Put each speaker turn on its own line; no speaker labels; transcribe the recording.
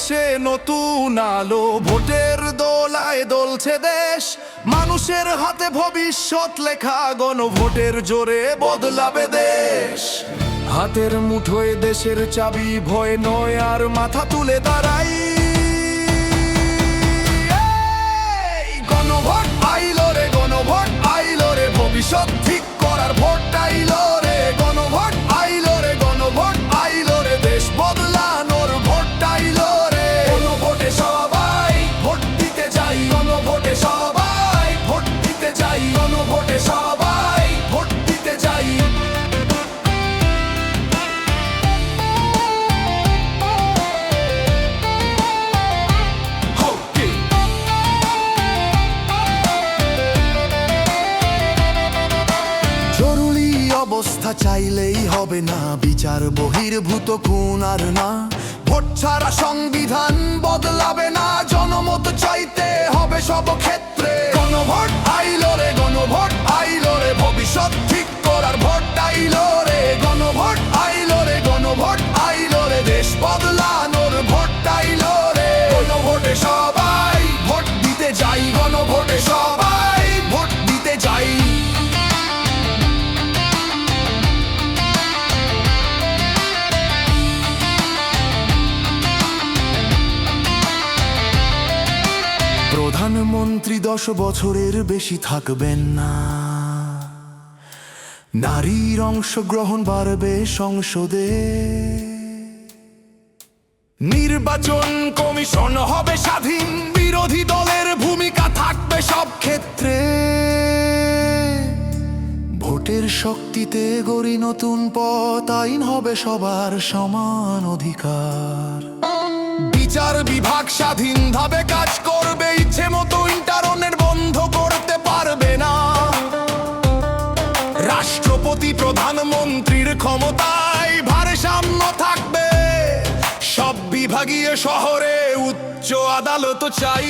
দেশে নতুন আলো, ভোটের দোলায় দোলছে দেশ, মানুষের হাতে ভবিষ্যৎ লেখা, গণভোটের জোরে বদলাবে দেশ। হাতের মুঠোয় দেশের চাবি, ভয় নয় আর মাথা তুলে দাঁড়াই। গণভোট আইলো রে, গণভোট আইলো রে, ভবিষ্যৎ ঠিক করার ভোট আইলো রে। গণভোট আইলো রে, গণভোট আইলো রে, দেশ বদলানোর ভোট আইলো রে। গণভোটে সবাই ভোট দিতে যাই, গণভোটে সবাই ভোট দিতে যাই, গণভোটে সবাই ভোট দিতে যাই। জরুরি অবস্থা চাইলেই হবে না, বিচার বহির্ভূত খুন আর না। ভোট ছাড়া সংবিধান বদলাবে না, জনমত চাইতে হবে সব ক্ষেত্রে। গণভোট আইলো রে, গণভোট আইলো রে, ভবিষ্যৎ ঠিক করার ভোট আইলো রে। গণভোট আইলো রে, গণভোট আইলো রে, দেশ বদলানোর ভোট আইলো রে। গণভোটে সবাই ভোট দিতে যাই, গণভোটে সবাই ভোট দিতে যাই। প্রধানমন্ত্রী 10 বছরের বেশি থাকবেন না, নারীর অংশগ্রহণ বাড়বে সংসদে। নির্বাচন কমিশন হবে স্বাধীন, বিরোধী দলের ভূমিকা থাকবে সব ক্ষেত্রে। ভোটের শক্তিতে গড়ি নতুন পথ, আইন হবে সবার সমান অধিকার। বিচার বিভাগ স্বাধীনভাবে কাজ করবে, ইচ্ছে মতো ইন্টারনেট বন্ধ করতে পারবে না। রাষ্ট্রপতি প্রধানমন্ত্রীর ক্ষমতায় ভারসাম্য থাকবে, সব বিভাগীয় শহরে উচ্চ আদালত চাই।